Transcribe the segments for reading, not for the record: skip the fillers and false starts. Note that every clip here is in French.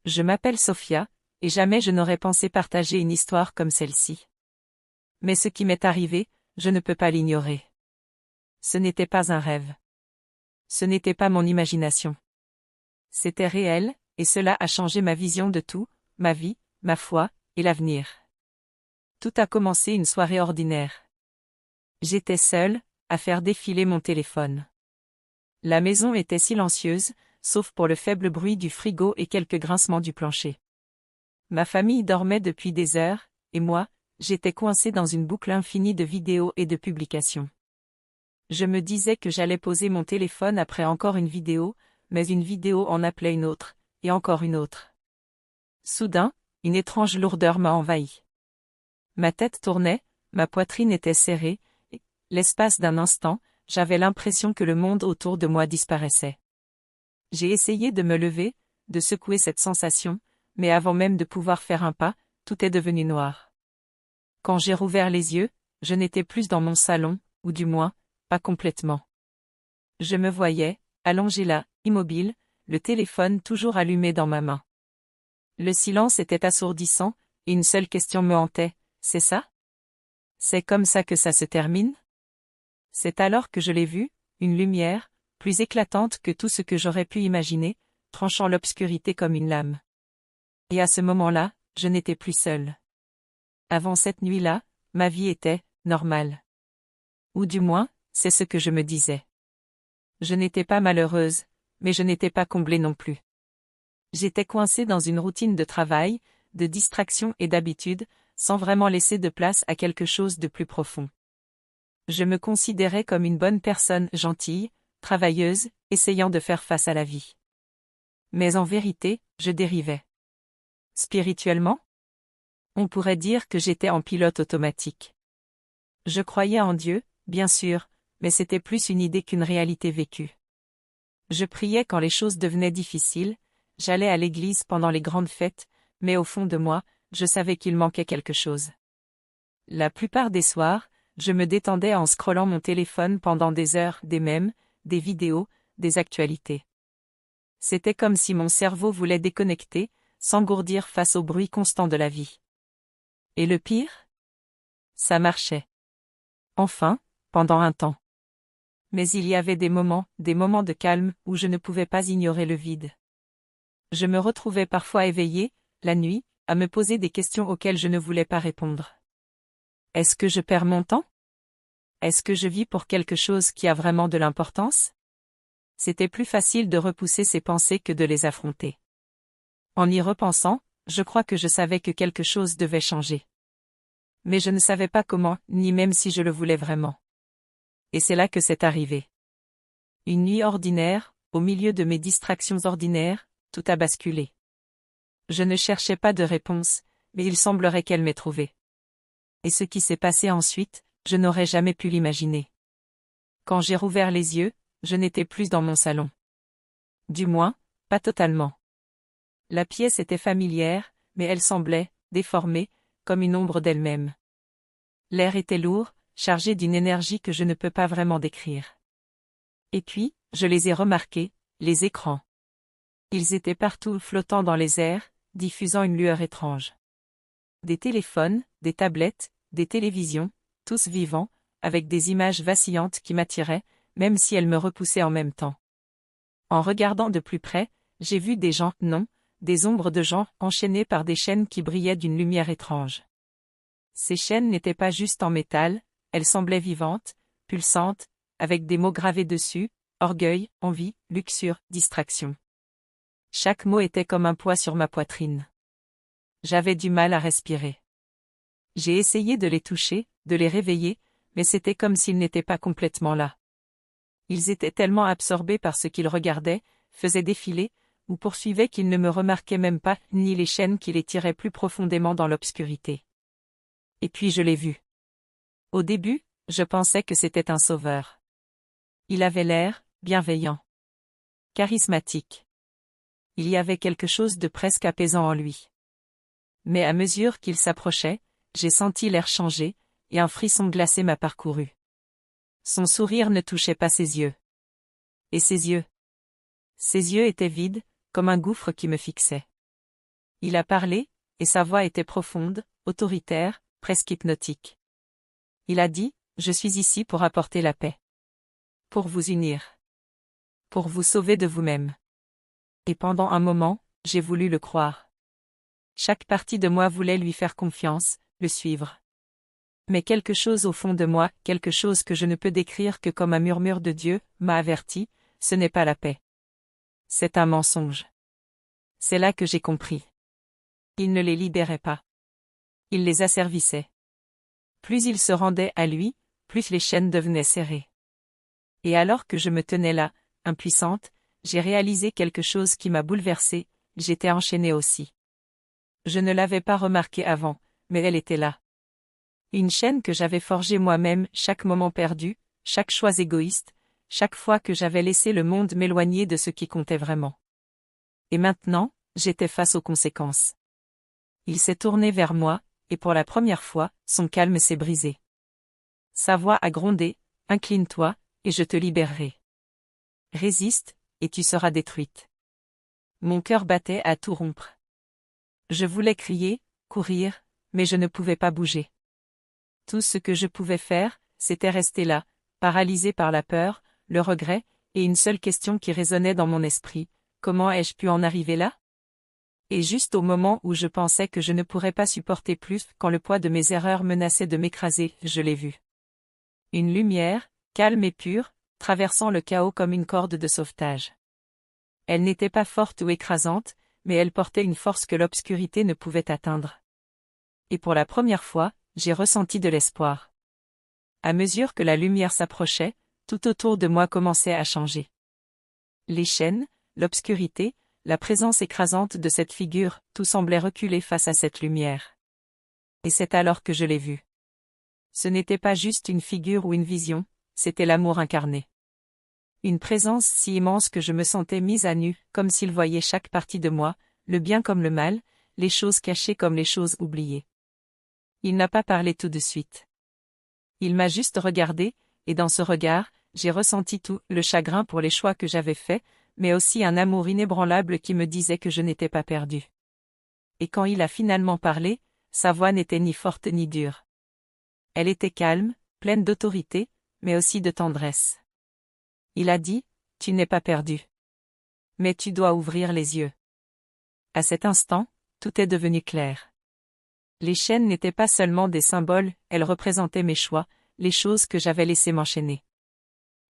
Je m'appelle Sophia, et jamais je n'aurais pensé partager une histoire comme celle-ci. Mais ce qui m'est arrivé, je ne peux pas l'ignorer. Ce n'était pas un rêve. Ce n'était pas mon imagination. C'était réel, et cela a changé ma vision de tout, ma vie, ma foi, et l'avenir. Tout a commencé une soirée ordinaire. J'étais seule, à faire défiler mon téléphone. La maison était silencieuse, sauf pour le faible bruit du frigo et quelques grincements du plancher. Ma famille dormait depuis des heures, et moi, j'étais coincée dans une boucle infinie de vidéos et de publications. Je me disais que j'allais poser mon téléphone après encore une vidéo, mais une vidéo en appelait une autre, et encore une autre. Soudain, une étrange lourdeur m'a envahi. Ma tête tournait, ma poitrine était serrée, et, l'espace d'un instant, j'avais l'impression que le monde autour de moi disparaissait. J'ai essayé de me lever, de secouer cette sensation, mais avant même de pouvoir faire un pas, tout est devenu noir. Quand j'ai rouvert les yeux, je n'étais plus dans mon salon, ou du moins, pas complètement. Je me voyais, allongé là, immobile, le téléphone toujours allumé dans ma main. Le silence était assourdissant, et une seule question me hantait, c'est ça? C'est comme ça que ça se termine? C'est alors que je l'ai vu, une lumière, plus éclatante que tout ce que j'aurais pu imaginer, tranchant l'obscurité comme une lame. Et à ce moment-là, je n'étais plus seule. Avant cette nuit-là, ma vie était normale. Ou du moins, c'est ce que je me disais. Je n'étais pas malheureuse, mais je n'étais pas comblée non plus. J'étais coincée dans une routine de travail, de distraction et d'habitude, sans vraiment laisser de place à quelque chose de plus profond. Je me considérais comme une bonne personne gentille, travailleuse, essayant de faire face à la vie. Mais en vérité, je dérivais. Spirituellement? On pourrait dire que j'étais en pilote automatique. Je croyais en Dieu, bien sûr, mais c'était plus une idée qu'une réalité vécue. Je priais quand les choses devenaient difficiles, j'allais à l'église pendant les grandes fêtes, mais au fond de moi, je savais qu'il manquait quelque chose. La plupart des soirs, je me détendais en scrollant mon téléphone pendant des heures, des mèmes, des vidéos, des actualités. C'était comme si mon cerveau voulait déconnecter, s'engourdir face au bruit constant de la vie. Et le pire? Ça marchait. Enfin, pendant un temps. Mais il y avait des moments de calme, où je ne pouvais pas ignorer le vide. Je me retrouvais parfois éveillée, la nuit, à me poser des questions auxquelles je ne voulais pas répondre. Est-ce que je perds mon temps? Est-ce que je vis pour quelque chose qui a vraiment de l'importance? C'était plus facile de repousser ces pensées que de les affronter. En y repensant, je crois que je savais que quelque chose devait changer. Mais je ne savais pas comment, ni même si je le voulais vraiment. Et c'est là que c'est arrivé. Une nuit ordinaire, au milieu de mes distractions ordinaires, tout a basculé. Je ne cherchais pas de réponse, mais il semblerait qu'elle m'ait trouvé. Et ce qui s'est passé ensuite, je n'aurais jamais pu l'imaginer. Quand j'ai rouvert les yeux, je n'étais plus dans mon salon. Du moins, pas totalement. La pièce était familière, mais elle semblait, déformée, comme une ombre d'elle-même. L'air était lourd, chargé d'une énergie que je ne peux pas vraiment décrire. Et puis, je les ai remarqués, les écrans. Ils étaient partout flottant dans les airs, diffusant une lueur étrange. Des téléphones, des tablettes, des télévisions, tous vivants, avec des images vacillantes qui m'attiraient, même si elles me repoussaient en même temps. En regardant de plus près, j'ai vu des gens, non, des ombres de gens enchaînés par des chaînes qui brillaient d'une lumière étrange. Ces chaînes n'étaient pas juste en métal, elles semblaient vivantes, pulsantes, avec des mots gravés dessus, orgueil, envie, luxure, distraction. Chaque mot était comme un poids sur ma poitrine. J'avais du mal à respirer. J'ai essayé de les toucher, de les réveiller, mais c'était comme s'ils n'étaient pas complètement là. Ils étaient tellement absorbés par ce qu'ils regardaient, faisaient défiler, ou poursuivaient qu'ils ne me remarquaient même pas, ni les chaînes qui les tiraient plus profondément dans l'obscurité. Et puis je l'ai vu. Au début, je pensais que c'était un sauveur. Il avait l'air bienveillant, charismatique. Il y avait quelque chose de presque apaisant en lui. Mais à mesure qu'il s'approchait, j'ai senti l'air changer, et un frisson glacé m'a parcouru. Son sourire ne touchait pas ses yeux. Et ses yeux? Ses yeux étaient vides, comme un gouffre qui me fixait. Il a parlé, et sa voix était profonde, autoritaire, presque hypnotique. Il a dit, « Je suis ici pour apporter la paix. Pour vous unir. Pour vous sauver de vous-même. » Et pendant un moment, j'ai voulu le croire. Chaque partie de moi voulait lui faire confiance, le suivre. Mais quelque chose au fond de moi, quelque chose que je ne peux décrire que comme un murmure de Dieu, m'a averti, ce n'est pas la paix. C'est un mensonge. C'est là que j'ai compris. Il ne les libérait pas. Il les asservissait. Plus il se rendait à lui, plus les chaînes devenaient serrées. Et alors que je me tenais là, impuissante, j'ai réalisé quelque chose qui m'a bouleversée, j'étais enchaînée aussi. Je ne l'avais pas remarqué avant, mais elle était là. Une chaîne que j'avais forgée moi-même, chaque moment perdu, chaque choix égoïste, chaque fois que j'avais laissé le monde m'éloigner de ce qui comptait vraiment. Et maintenant, j'étais face aux conséquences. Il s'est tourné vers moi, et pour la première fois, son calme s'est brisé. Sa voix a grondé, « Incline-toi, et je te libérerai. Résiste, et tu seras détruite. » Mon cœur battait à tout rompre. Je voulais crier, courir, mais je ne pouvais pas bouger. Tout ce que je pouvais faire, c'était rester là, paralysé par la peur, le regret, et une seule question qui résonnait dans mon esprit, comment ai-je pu en arriver là? Et juste au moment où je pensais que je ne pourrais pas supporter plus, quand le poids de mes erreurs menaçait de m'écraser, je l'ai vue. Une lumière, calme et pure, traversant le chaos comme une corde de sauvetage. Elle n'était pas forte ou écrasante, mais elle portait une force que l'obscurité ne pouvait atteindre. Et pour la première fois, j'ai ressenti de l'espoir. À mesure que la lumière s'approchait, tout autour de moi commençait à changer. Les chaînes, l'obscurité, la présence écrasante de cette figure, tout semblait reculer face à cette lumière. Et c'est alors que je l'ai vue. Ce n'était pas juste une figure ou une vision, c'était l'amour incarné. Une présence si immense que je me sentais mise à nu, comme s'il voyait chaque partie de moi, le bien comme le mal, les choses cachées comme les choses oubliées. Il n'a pas parlé tout de suite. Il m'a juste regardé, et dans ce regard, j'ai ressenti tout, le chagrin pour les choix que j'avais faits, mais aussi un amour inébranlable qui me disait que je n'étais pas perdue. Et quand il a finalement parlé, sa voix n'était ni forte ni dure. Elle était calme, pleine d'autorité, mais aussi de tendresse. Il a dit, « Tu n'es pas perdu. Mais tu dois ouvrir les yeux. » À cet instant, tout est devenu clair. Les chaînes n'étaient pas seulement des symboles, elles représentaient mes choix, les choses que j'avais laissées m'enchaîner.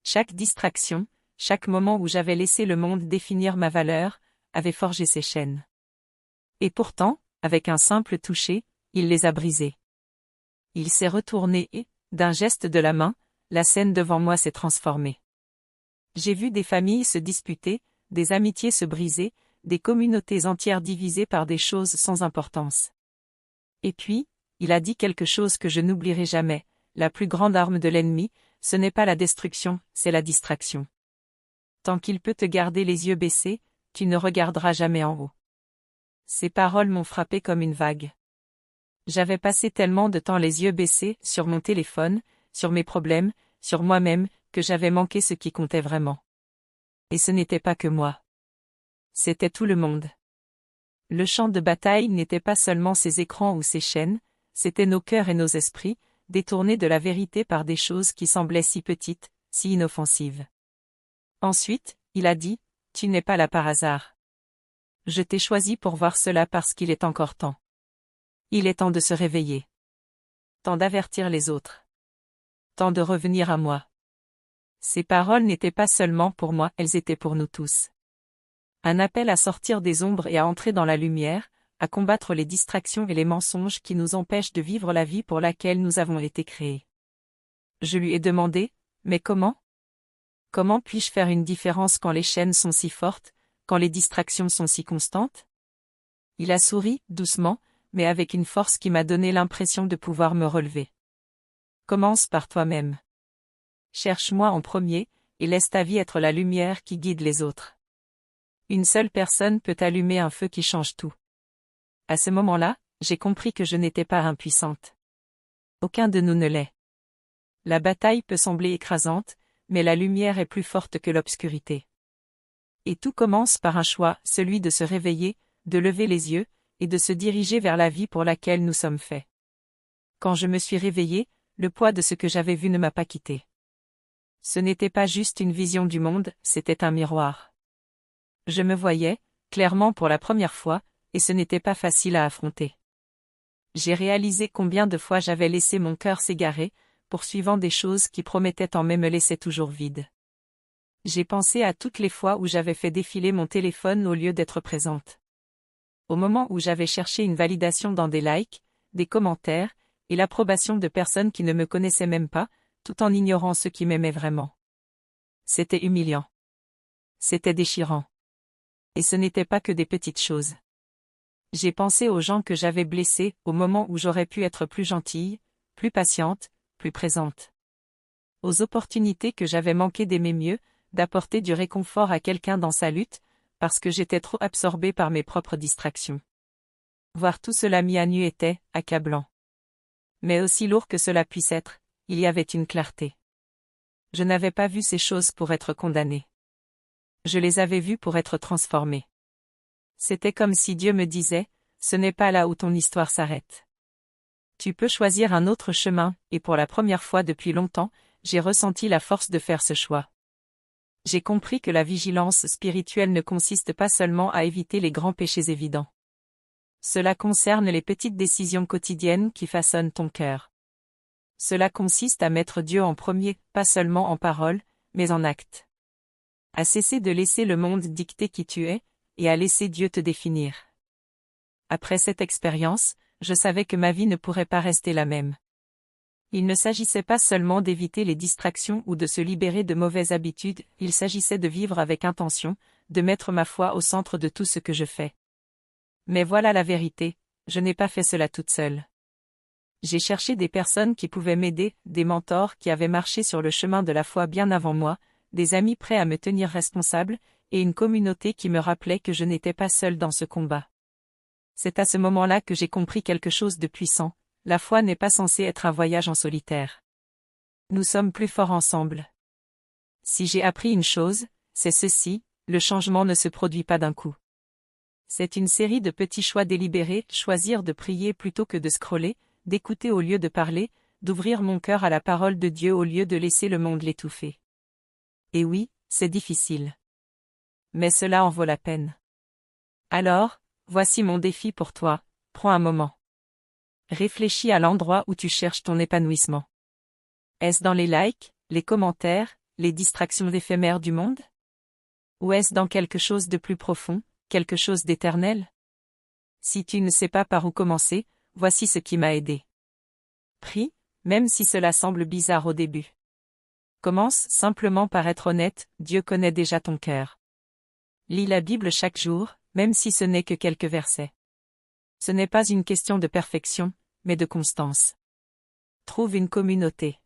Chaque distraction, chaque moment où j'avais laissé le monde définir ma valeur, avait forgé ces chaînes. Et pourtant, avec un simple toucher, il les a brisées. Il s'est retourné et, d'un geste de la main, la scène devant moi s'est transformée. J'ai vu des familles se disputer, des amitiés se briser, des communautés entières divisées par des choses sans importance. Et puis, il a dit quelque chose que je n'oublierai jamais, la plus grande arme de l'ennemi, ce n'est pas la destruction, c'est la distraction. Tant qu'il peut te garder les yeux baissés, tu ne regarderas jamais en haut. Ces paroles m'ont frappé comme une vague. J'avais passé tellement de temps les yeux baissés, sur mon téléphone, sur mes problèmes, sur moi-même, que j'avais manqué ce qui comptait vraiment. Et ce n'était pas que moi. C'était tout le monde. Le champ de bataille n'était pas seulement ces écrans ou ces chaînes, c'était nos cœurs et nos esprits, détournés de la vérité par des choses qui semblaient si petites, si inoffensives. Ensuite, il a dit, « Tu n'es pas là par hasard. Je t'ai choisi pour voir cela parce qu'il est encore temps. Il est temps de se réveiller. Temps d'avertir les autres. Temps de revenir à moi. » Ces paroles n'étaient pas seulement pour moi, elles étaient pour nous tous. Un appel à sortir des ombres et à entrer dans la lumière, à combattre les distractions et les mensonges qui nous empêchent de vivre la vie pour laquelle nous avons été créés. Je lui ai demandé, « Mais comment ? Comment puis-je faire une différence quand les chaînes sont si fortes, quand les distractions sont si constantes ?» Il a souri, doucement, mais avec une force qui m'a donné l'impression de pouvoir me relever. « Commence par toi-même. Cherche-moi en premier, et laisse ta vie être la lumière qui guide les autres. Une seule personne peut allumer un feu qui change tout. » À ce moment-là, j'ai compris que je n'étais pas impuissante. Aucun de nous ne l'est. La bataille peut sembler écrasante, mais la lumière est plus forte que l'obscurité. Et tout commence par un choix, celui de se réveiller, de lever les yeux, et de se diriger vers la vie pour laquelle nous sommes faits. Quand je me suis réveillé, le poids de ce que j'avais vu ne m'a pas quitté. Ce n'était pas juste une vision du monde, c'était un miroir. Je me voyais, clairement pour la première fois, et ce n'était pas facile à affronter. J'ai réalisé combien de fois j'avais laissé mon cœur s'égarer, poursuivant des choses qui promettaient en mais me laissaient toujours vide. J'ai pensé à toutes les fois où j'avais fait défiler mon téléphone au lieu d'être présente. Au moment où j'avais cherché une validation dans des likes, des commentaires, et l'approbation de personnes qui ne me connaissaient même pas, tout en ignorant ceux qui m'aimaient vraiment. C'était humiliant. C'était déchirant. Et ce n'était pas que des petites choses. J'ai pensé aux gens que j'avais blessés au moment où j'aurais pu être plus gentille, plus patiente, plus présente. Aux opportunités que j'avais manqué d'aimer mieux, d'apporter du réconfort à quelqu'un dans sa lutte, parce que j'étais trop absorbée par mes propres distractions. Voir tout cela mis à nu était accablant. Mais aussi lourd que cela puisse être, il y avait une clarté. Je n'avais pas vu ces choses pour être condamnée. Je les avais vues pour être transformée. C'était comme si Dieu me disait, ce n'est pas là où ton histoire s'arrête. Tu peux choisir un autre chemin, et pour la première fois depuis longtemps, j'ai ressenti la force de faire ce choix. J'ai compris que la vigilance spirituelle ne consiste pas seulement à éviter les grands péchés évidents. Cela concerne les petites décisions quotidiennes qui façonnent ton cœur. Cela consiste à mettre Dieu en premier, pas seulement en parole, mais en acte. À cesser de laisser le monde dicter qui tu es, et à laisser Dieu te définir. Après cette expérience, je savais que ma vie ne pourrait pas rester la même. Il ne s'agissait pas seulement d'éviter les distractions ou de se libérer de mauvaises habitudes, il s'agissait de vivre avec intention, de mettre ma foi au centre de tout ce que je fais. Mais voilà la vérité, je n'ai pas fait cela toute seule. J'ai cherché des personnes qui pouvaient m'aider, des mentors qui avaient marché sur le chemin de la foi bien avant moi, des amis prêts à me tenir responsable, et une communauté qui me rappelait que je n'étais pas seule dans ce combat. C'est à ce moment-là que j'ai compris quelque chose de puissant. La foi n'est pas censée être un voyage en solitaire. Nous sommes plus forts ensemble. Si j'ai appris une chose, c'est ceci, le changement ne se produit pas d'un coup. C'est une série de petits choix délibérés, choisir de prier plutôt que de scroller, d'écouter au lieu de parler, d'ouvrir mon cœur à la parole de Dieu au lieu de laisser le monde l'étouffer. Et oui, c'est difficile. Mais cela en vaut la peine. Alors, voici mon défi pour toi, prends un moment. Réfléchis à l'endroit où tu cherches ton épanouissement. Est-ce dans les likes, les commentaires, les distractions éphémères du monde? Ou est-ce dans quelque chose de plus profond, quelque chose d'éternel? Si tu ne sais pas par où commencer, voici ce qui m'a aidé. Prie, même si cela semble bizarre au début. Commence simplement par être honnête, Dieu connaît déjà ton cœur. Lis la Bible chaque jour, même si ce n'est que quelques versets. Ce n'est pas une question de perfection, mais de constance. Trouve une communauté.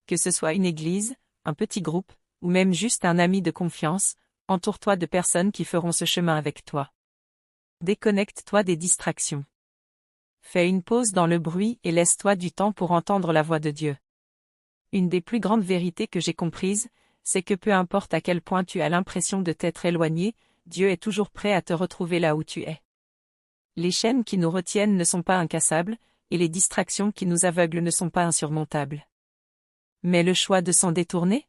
Que ce soit une église, un petit groupe, ou même juste un ami de confiance, entoure-toi de personnes qui feront ce chemin avec toi. Déconnecte-toi des distractions. Fais une pause dans le bruit et laisse-toi du temps pour entendre la voix de Dieu. Une des plus grandes vérités que j'ai comprises, c'est que peu importe à quel point tu as l'impression de t'être éloigné, Dieu est toujours prêt à te retrouver là où tu es. Les chaînes qui nous retiennent ne sont pas incassables, et les distractions qui nous aveuglent ne sont pas insurmontables. Mais le choix de s'en détourner?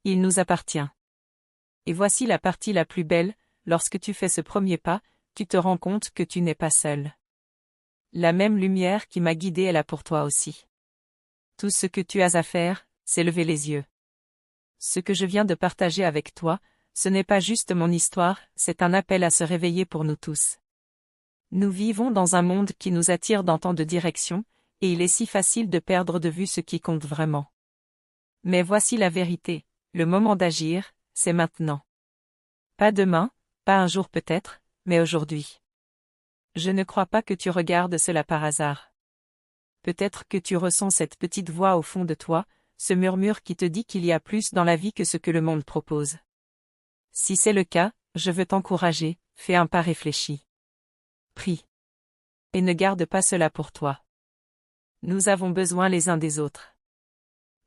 Il nous appartient. Et voici la partie la plus belle, lorsque tu fais ce premier pas, tu te rends compte que tu n'es pas seul. La même lumière qui m'a guidé est là pour toi aussi. Tout ce que tu as à faire, c'est lever les yeux. Ce que je viens de partager avec toi, ce n'est pas juste mon histoire, c'est un appel à se réveiller pour nous tous. Nous vivons dans un monde qui nous attire dans tant de directions, et il est si facile de perdre de vue ce qui compte vraiment. Mais voici la vérité, le moment d'agir, c'est maintenant. Pas demain, pas un jour peut-être, mais aujourd'hui. Je ne crois pas que tu regardes cela par hasard. Peut-être que tu ressens cette petite voix au fond de toi, ce murmure qui te dit qu'il y a plus dans la vie que ce que le monde propose. Si c'est le cas, je veux t'encourager, fais un pas réfléchi. Prie. Et ne garde pas cela pour toi. Nous avons besoin les uns des autres.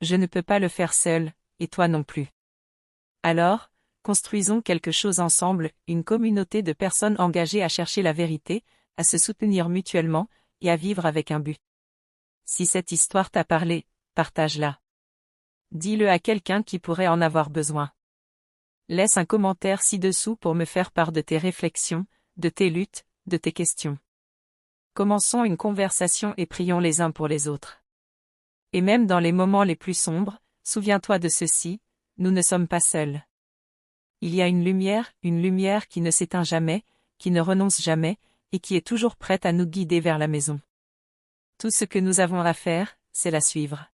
Je ne peux pas le faire seul, et toi non plus. Alors, construisons quelque chose ensemble, une communauté de personnes engagées à chercher la vérité, à se soutenir mutuellement, et à vivre avec un but. Si cette histoire t'a parlé, partage-la. Dis-le à quelqu'un qui pourrait en avoir besoin. Laisse un commentaire ci-dessous pour me faire part de tes réflexions, de tes luttes, de tes questions. Commençons une conversation et prions les uns pour les autres. Et même dans les moments les plus sombres, souviens-toi de ceci, nous ne sommes pas seuls. Il y a une lumière qui ne s'éteint jamais, qui ne renonce jamais, et qui est toujours prête à nous guider vers la maison. Tout ce que nous avons à faire, c'est la suivre.